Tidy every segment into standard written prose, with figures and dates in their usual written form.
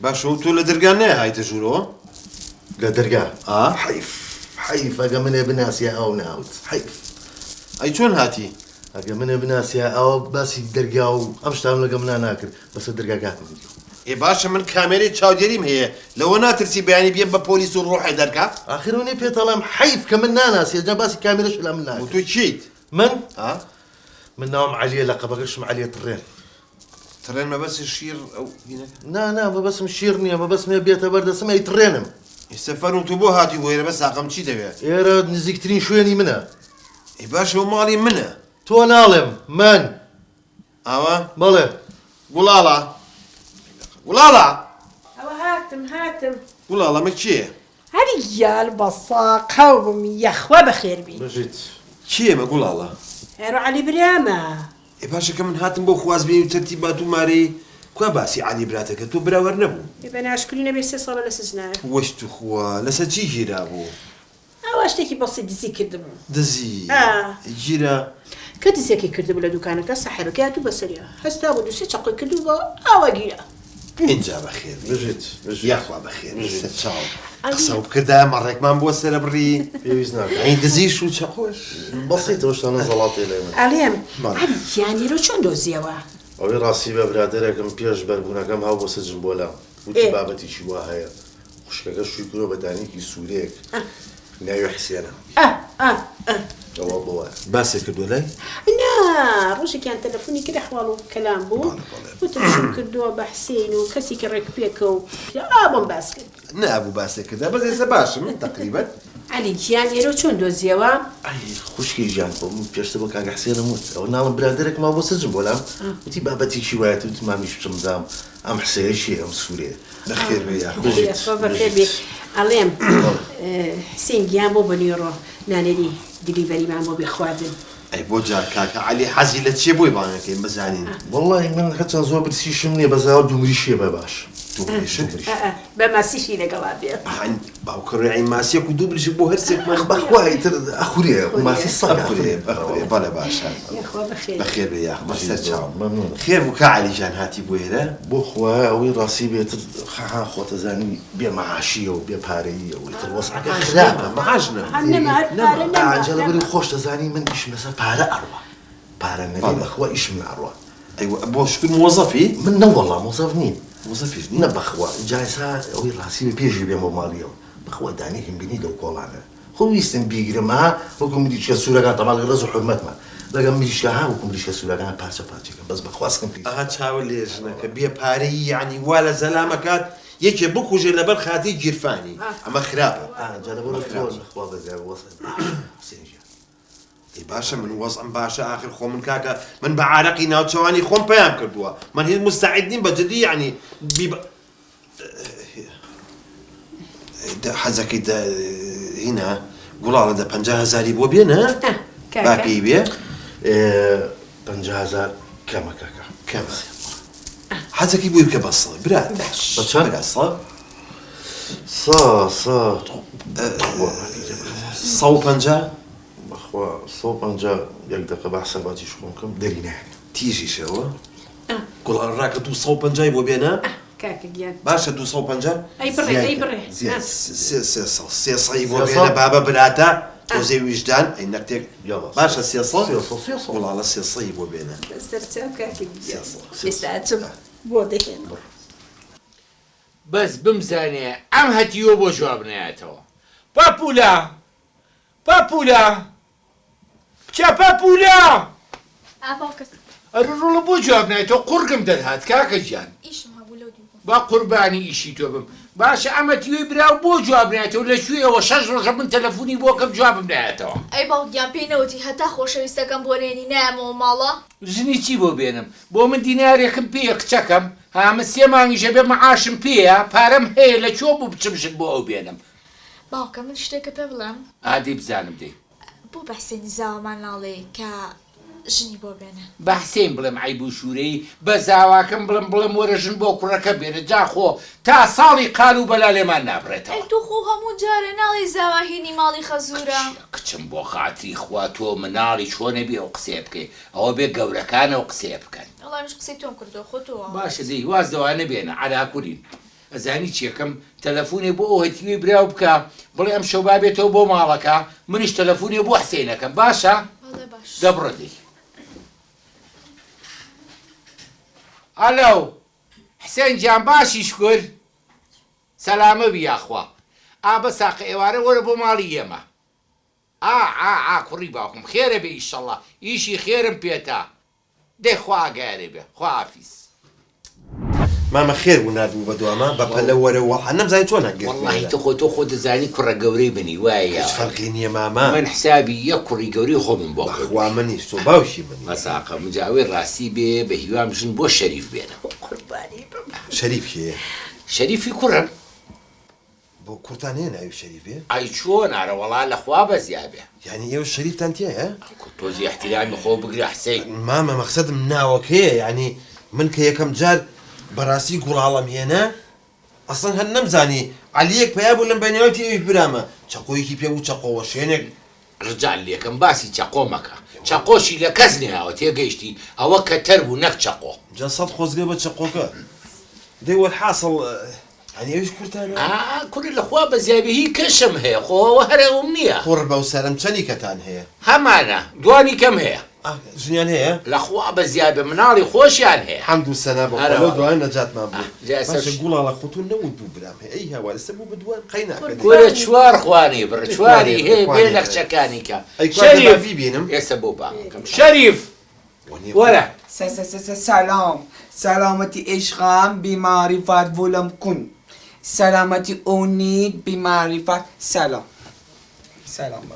باشە تۆ لە دەرگا نایهایتە ژوورەوە؟ لە دەرگا حیف ئەگە منێ بناسیە ئەو ناوت حیف. ئەی چۆن هاتی؟ ئەگە منێ بناسیە ئەوە باسی دەرگا و ئەم شتام لەگە منە ناکرد بەسە دەرگاکاتم. ئێ باشە من کامێرەی چاودێریم هەیە لەوە ناترسی بەیانی بێن بە پۆلیس و ڕۆحی دەرگا؟ ئاخرونی پێتەڵام حیف کە من ناناسیە جا باسی کامێرەش لە من ناکرد. تۆ چیت؟ من ناوم عەلیە لە قەبەکەشم عەلیە تڕێن. تڕێن مەبەسی شیر ئەو هینەکە؟ نا مەبەسم شیر نییە مەبەسمێ بێتە بەردەسم ئەی تڕێنم. سەفەر و تو بۆ هاتی وێرە بە ساقم چی دەوێت؟ ئێرە نزیکترین شوێنی منە. ئەی باشە و ماڵی منە. تۆ ناڵێم من. ئاوا؟ بەڵێ. گوڵاڵە ئەوە هاتم گوڵاڵەمە کێیە؟ هەری یال بەسا قەوم یەخوا بەخێربی بژیت کێمە گوڵاڵە؟ هێرۆ عەلی برامە. ئێ باشە کە من هاتم بۆ خوازبێنی و تەرتیبات و مارەی کوا باسی عەلی براتەکە تۆ براوەر نەبوو؟ بە ناشکری نەبێ 3 ساڵە لە سزنایە. وەشت و خوا لەسەر چی گیرا بوو؟ ئەوە شتێکی بەسی دزی کردبوو. دزی گیرە؟ کە دزیەکەی کردبوو لە دوکانەکە سەحەرەکە هاتوو بەسەریە هەستا بۆ دووسێ چەقۆی کردو بە ئاوا گیرە. اینجا بەخێر بژیت یاخوا بەخێر چاو قسە و بکردا مەڕێکمان بۆ سەرە بڕی پێویست ناکە ئەی دزیش و چەقۆش بەسیتەوە شتانە زەڵاتێ لێ من. ئەڵێم عەلی گیانیرۆ چۆن دۆزیەوە؟ ئەوەی ڕاستی بە برادەرێکم پێش بەربوونەکەم هاو بۆ سەجم بۆلا وتی بابەتێکی وا هەیە خوشکەکە شووی کرۆ بە دانێکی سوورێک ناوی حسێنە ئەوە بۆوە باسێ کردووە لای؟ نا ڕۆژێکیان تەلەفۆنی کرد ئەحواڵ و کەلام بوو وتم شو کردووە بە حسێن و کەسی کە ڕێک پێکە و بۆم باس کرد نابوو باسێ کردا بەس ئێستا باشم تەقریبەت. عەلی گیانیرۆ چۆن دۆزیەوە؟ ئەی خوشکی ژیان بۆ من پێشتە بۆ کاگە حسێنم وت ئەو ناڵم برادەرێک ما بۆ سەجم بۆلام وتی بابەتێکی وایەت وت مامیش بچمدام ئەم حسەیەشی ئەم سوورێ بەخێر بێ بەخێر بێ ئەڵێم حسێن گیان بۆ بەنیۆڕۆ نانێری دیلیڤەریمان بۆ بێ خواردن. ئەی بۆ جار کاکە عەلی حەزی لە چێ بۆی بانەکەی بزانین؟ وەڵڵی من هەچەند زۆر برسیشم نییە بەزاوە دووریشیە بە باش. بە ماسیشی لەگەڵا بێ باوکڕێی ماسیەک و دوو بریش بۆ هەرسێکمان بەخوای تر ئەخورێ ماسی سەد بەڵێ باشە بەخێر بێ یاخ بەسەر چاو خێر بوو کە عەلیجان هاتی بۆ ئێرە بۆ خوا ئەوەی ڕاستی بێتر خەها خۆتەزانی بێ مەعاشیە و بێ پارەیە و تر وەسعەکە خراپە مەعاژنە ئەنجە لەبەری خۆش دەزانی من ئیشم لەسەر پارە ئەڕوا پارە نەبێ بەخوا ئیشم ناڕوا بۆ شکر مۆزەفی؟ من نەوەڵا مۆزەف نیم مۆزەفیش نە بەخوا جایسا ئەوەی ڕاستی بە پێشی بێمە ماڵیەوە بەخوا دانێکم بینی لەو کۆڵانە خۆ ویستم بیگرم ها وەکو مریشکە سوورەکان تەماڵی ڕێز و حورمەتمە لەگەڵ مریشکە ها وەکو مریشکە سوورەکان پارچە پارچەکەم بەس بەخواستکەم پێ ئاها چاوە لێژنەکە بێ پارەی یعنی وا لە زەلامەکات یەکێ بکوژێ لەبەر خاتی گیرفانی ئەمە خراپە جا لەبەر خوا بەزای وەسە ای باشە من وەزعم باشە ئاخر خۆ من کاکە من بە عارەقی ناوچەوانی خۆم پەیام کردووە من هیچ مستعد نیم بەجددی یعنی حەزەکەی هینە گوڵاڵە 50,000 بۆ بێنە باپی بێ 50,000 کەمە کاکە کەمە حەزەکەی بووی بکە بە سڵی برات بە چەند؟ سە 150 بەخوا 150 یەک دقە بە حساباتی شخۆم کەم دەری نایە تیژیشەوە گوڵاڵ ڕاکە 250 بۆ بێنە کاکە گیان باشە 250 ئەی بڕێ سێ سەی بۆ بێنە بابە براتە تۆزەی ویژدان ئەی نەکتێک باشە 300 وڵاڵە 300 بۆ بێنە سەرچاو کاکە گیان ئێستا چم بۆ دەهێن بەس بمزانێ ئەم هەتیوە بۆ جواب نایەتەوە پاپولا بچە پاپولا ئەڕۆڵە بۆ جواب نایەتەوە قورگم دەرهات کاکە گیان با قوربانی ئیشی تۆ بم باشە ئەمە تیوەی براو بۆ جواب نایەتەوە لەکوێەوە 6 ڕۆژە من تەلەفۆنی بۆکەم جوابم نایەتەوە ئەی باوکیان پێی نەوتی هەتا خۆشەویستەکەم بۆ رێنی نایەمەوە ماڵە ژنی چی بۆ بێنم بۆ من دینارێکم پێیە کچەکەم هامە 3 مانگیشە بێ مەعاشم پێیە پارەم هەیە لەکوێ بوو بچمشت بۆ ئەو بێنم باوکە من شتێکە پێ بڵێم ئادی بزانم دێ بۆ بەحسێنی زاوامان ناڵێ کە ژنی بۆ بێنە بەحسێن بڵێم عیب و شوورەی بە زاواکەم بڵێم وەرە ژن بۆ کوڕەکە بێنە جاخۆ تا ساڵی قال و بەلا لێمان نابڕێتەوە ئەی تو خۆ هەموو جارە ناڵی زاواهێنی ماڵی خەزوورە کچم بۆ خاتری خوا تۆ مناڵی چۆنە بێ ئەو قسێ بکەی ئەوە بێ گەورەکانە و قسێ بکەن مش قسيتهم كردو خطوة باشە دەی واز دەوانە بێنە علاکولین ئەزانی چیەکەم تەلەفۆنێ بۆ ئەو هەتیوی براو بکە بڵێ ئەم شەو بابێتەوە بۆ ماڵەکە منیش تەلەفۆنێ بۆ حسێنەکەم باشە والله باش دەبڕە دەی ئەلو حسێن جان باشی شکر سەلامە بیاخوا بە ساقە ئێوارە وەرە بۆ ماڵی ئێمە کوڕی باوکم خێرە بێ ئیشەڵڵا ئیشی خێرم پێتا دەی خوا ئاگایارێ بێ خوا حافیز مامە خێر بوو نردبوو بە دوامە بە پەلە وەرەوە نەمزانی چۆن وەڵڵاهی تۆ خۆ دەزانی کوڕە گەورەی بنی وایە فەرقی نییە ماما من حسابی یەک کوڕی گەوری خۆمم بۆ وا منیش تۆ باوشی من مەساقە مجاوی ڕاستی بێ بە هیوام ژن بۆ شەریف بێنە شەریف کێ شەریفی کوڕم بۆ کورتان هەیە ناوی شەریفێ ئای چۆن ئارەوەڵا لەخوا بەزیابێ یعنی ئێوە شەریفتان تێیە تۆزی احتیرامی خۆ بگری حسەین مامە مەقسەدم ناوەکەیە یعنی من کە یەکەم جار بەڕاستی گوڵاڵم هێنا ئەسڵەن هەر نەمزانی عەلیەک پیا بوو لەم بەنێوەی تێویش برامە چەقۆیەکی پێ بوو چەقۆوە شوێنێک ڕجال لێکم باسی چەقۆ مەکە چەقۆشی لە کەس نێهاوە تێگەیشتی ئەوە کە تەر بوو نەک چەقۆ جا سەد خۆزگە بە چەقۆکە دەی وەرحاصڵ يعني ايش كرتان؟ كل الاخوة بزيابي هي كشم هي خو وهرا امنيه قربة وسلام تاني كتان هي همانا دواني كم هي؟ جنيان هي؟ الاخوة بزيابي مناري خوش يعني هي الحمد والسلام بقولوا دوان نجات ما بو باش نقول على خطون نودو برام هي اي هوا لسه مو بدوان قينا كل شوار خواني برشواري هي بينك شكانيكا شريف في بينهم يا سبوبا شريف ولا سلام سلامتی عشقم بمعرفت ولم کن سلامتی امید بمعرفت سلام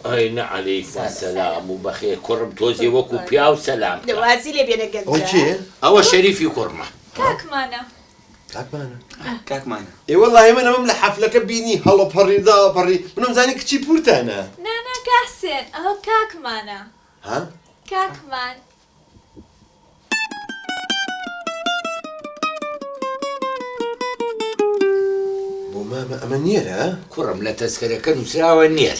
أين عليكم السلام وبخير كرم توزي وكو بياو سلام نوازي لي بينا قلبي اوكي أول شريفي كرمة كاك مانا كاك مانا اي والله من مملح حفلك بيني هلا بريدا بري منهم زاني كتشي بورتانا نانا كحسن اهو كاك مانا ها كاك مان ماما أما النير ها؟ كرم لا تذكر كانوا سراوى النير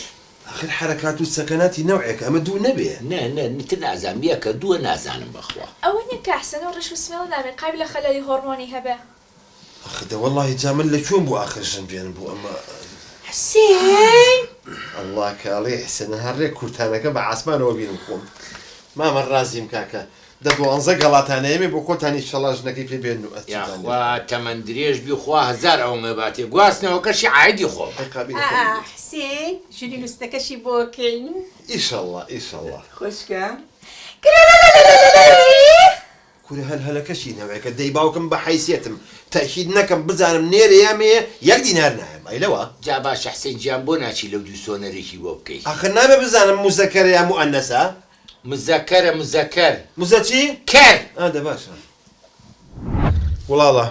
آخر حركات والسكنات نوعك أما دون نبي نا نتنازع بيك دو نازع بأخوة أوني كحسن ورش بسم الله نعمل قابل خلالي هرموني هبه أخذ والله جامل لشون بو آخر جنبين بو أما حسين الله كالي حسين هاري كورتانك بعسمان وبينكم ماما الرازي مكاكا دەدو ئەنزە گەڵاتانەیەمی بۆ کۆتانی شەڵا ژنەکەی پێ بێن و یاخوا تەمەند درێژ بی خوا هەزار ئەو مەباتێ گواستنەوەکەشی عایدی خۆ حسين ژووری لوستەکەشی بۆکەین ئیشەڵڵا ئیشەڵڵا خوشکە کورە هەلهەلەکەشی نەوەیەکە دەی باوکم بە حیسیەتم تەکید نەکەم بزانم نێرە یامەیە یەک دینار ناهێم ئەیلەوە جا باش حسین گیان بۆ ناچی لەو دوو سۆنەرێکی بۆ بکەیت ئاخر نابێ بزانم موزەکەرە یا موئەنەسە مزەکەرە مزەکەر موزە چی؟ کەر دە باشە وڵاڵە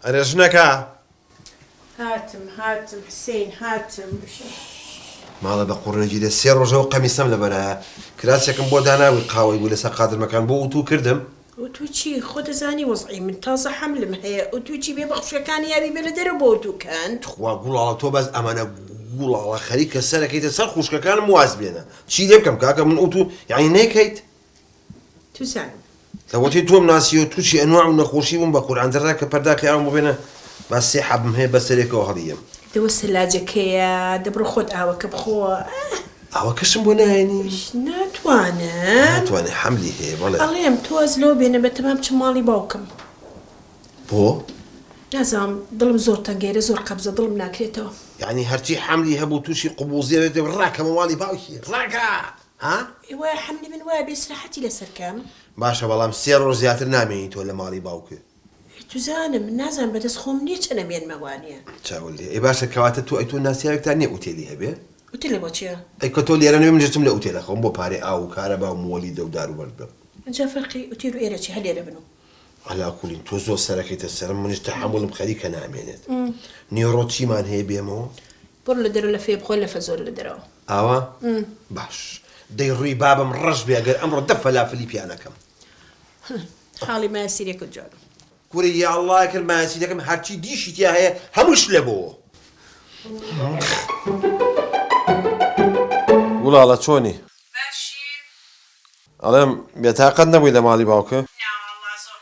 ئەرێ ژنەکە هاتم حسين هاتم ماڵە بە قوڕنەجی دە 3 ڕۆژەوە قەمیسەم لەبەرایە کراسێکم بۆ داناوی قاوەی بوو لەسەر قادرمەکان بۆ ئوتو کردم وتو چی خۆ دەزانی وەزعی من تازە حەملم هەیە وتو چی بێ بەخشەکانی یابی بێ لە دەرە بۆ وتوکەن خوا گوڵاڵە تۆ بەس ئەمانە گوڵاڵە خەریکە سەرەکەیتە سەر خوشکەکانم واز بێنە چی لێ بکەم کاکە من ئوتو یعنی نەیکەیت تو زانم لەوەتی تۆم ناسیوە تووشی ئەنواع و نەخۆشی بووم بە قورئاندەرا کە پەرداکە ئەوم ببێنە با سێ حەبم هەیە بەسەرێکەوە هەڵیەم دەوە سەلاجەکەیە دەبڕۆ خۆت ئاوەکە بخۆ ئەوە کەشم بۆ نایێنی ناتوانێت حەملی هەیە بەڵێ ئەڵێم تۆز لۆ بێنە بە تەمام چ ماڵی باوکم بۆ نازام دڵم زۆر تەنگێرە زۆر قەبزە دڵم ناکرێتەوە یعنی هەرچی حەملی هەبوو تووشی قوبوزیێت ڕاکەمە ماڵی باوکی ڕاکە ها وای حەملی من وایە بێسراحەتی لەسەرکەم باشە بەڵام 3 ڕۆژ زیاتر نامێنی تۆ لە ماڵی باوکە تو زانم نازانم بەدەست خۆم نییە چەنەمێنمەوانە چاوەڵێ ئەی باشە کەواتە تۆ ئەی تۆ ناسیاوێکتان نییە ئوتێلی هەبێ وتێلە بۆ چییە؟ ئەی کە تۆ لێرە نوێ منجتم لە ئوتێلە خۆم بۆ پارێ ئاو و کارەبا و مۆلی دەودار و بەردە ئەجا فەرقی وتێل و ئێرە چی هەلێرە بن و علاکولین تۆ زۆر سەرەکەیتە سەرم منش تەحموڵم خەریکە نامێنێت نیۆڕۆ چیمان هەیە بێمەوە بڕ لە دەرە لە فێ بخۆ لە فەزۆر لە دەرەوە ئاوا باش دەی ڕووی بابم ڕەش بێ ئەگەر ئەمڕۆ دە فەلافلی پیانەکەم حاڵی ماسیرێکت جوان کوری یا الله کرد ماسی دەکەم هەرچی دیشی تیا هەیە هەمووش لە بۆ وڵاڵە چۆنی باشی ئەڵێم بێتاقەت نەبووی لە ماڵی باوکە ناوەڵا زۆر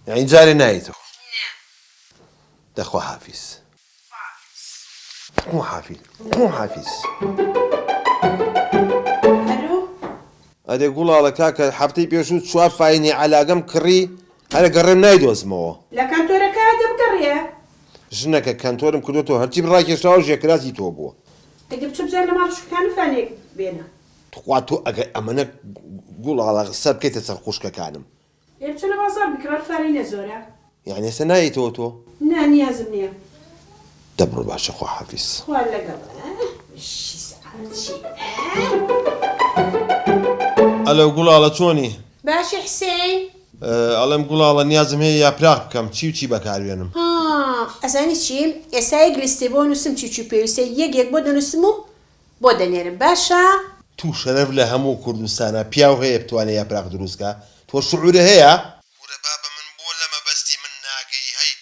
يعني جاري نايتو دخو حافظ مو حافظ الو هذا يقول على كاكا حبتي بيشوت شوار فايني على قم كري هذا قرم نايدو اسمه لا كان تورك هذا بقريه جنك كانتورم كدوتو هرتي براكي شاوج يكراسي توبو قد شو بزاف ما شو كان فانيك بينا تقواتو امانك قول على حساب كي تسرقوش كانم يبتو لبازار بكرار فارينا زورا يعني سناي توتو ناني يازمني دبروا باشا خو حافظ ولا قبل شي ساعات شي الو قول على شوني باشا حسين الم قول على نيازم هي يا براق كم تشي بكارينم ئەزانی چیم ئێستا یەک لیستێ بۆ نووسم چی پێویستە یەک بۆ دەنووسم و بۆ دەنێرم باشە تو شەرەف لە هەموو کوردستانە پیاو هەیە بتوانێت یا پراق دروستکە تۆ شعورە هەیە کورە بابە من بۆ لە مەبەستی من ناگەی هەی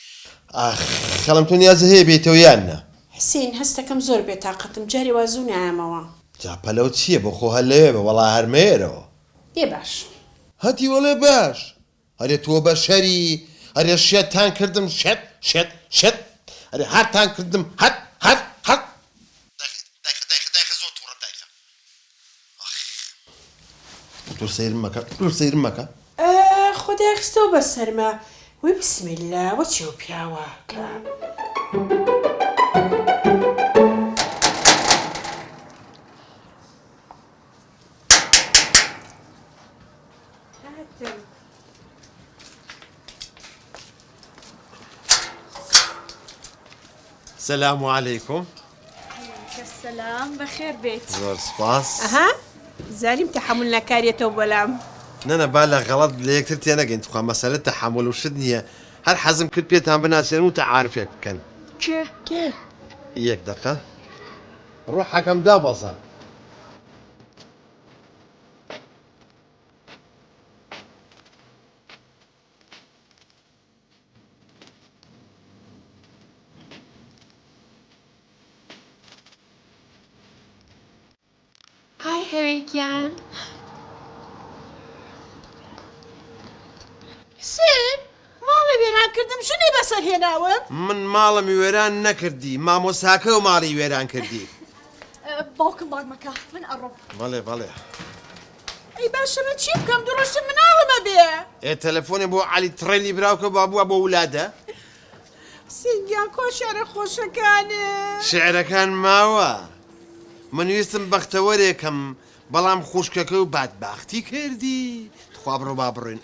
خەڵم تۆ نیازە هەیە بێتەوە یاننا حسین هەستەکەم زۆر بێتاقەتم جاری وازوو نایەمەوە جاپەلەو چییە بۆ خۆ هەر لەوێ بە وەڵا هەرمێرەوە ێ باش هەتی وەڵێ باش هەرێ تۆ بە شەری هەرێ شێتان کردم شێت هەرێ هەرتان کردم هەر دایخە زۆر تووڕە دایخە دوور سەیرم مەکە خۆدای خستەوە بە سەرمە وی بسمیلا وە چێ و پیاوە کە السلام عليكم. السلام بخير بيت. زور سباس. ئەها زاریم تەحمل ناکارێتەوە بەلام نانا بالا غلط ليك ترتي انا قلت خا مسألة تحمل وشدني هل حزم كنت بيتها بناسين وانت عارف كان كيف اياك دقة روح حكم دابصة هاي هريكيان حسین ماڵی وێران کردم ژنی بەسەر هێناوم من ماڵمی وێران نەکردی مامۆساکە و ماڵی وێران کردی باوكم باق مكان من قرب. بەڵێ ئەی باشە من چی بکەم دڕۆشتم مناڵمە بێ ئێ تەلەفۆنی بۆ علی تڕێنی براوکە بابووە بۆ ولادە سینگیان کۆ شارە خۆشەکانە شعرەکان ماوە من ویستم بەختەوەرێکم بەڵام خوشکەکە و بادباختی کردی خوا بڕۆ با بڕۆین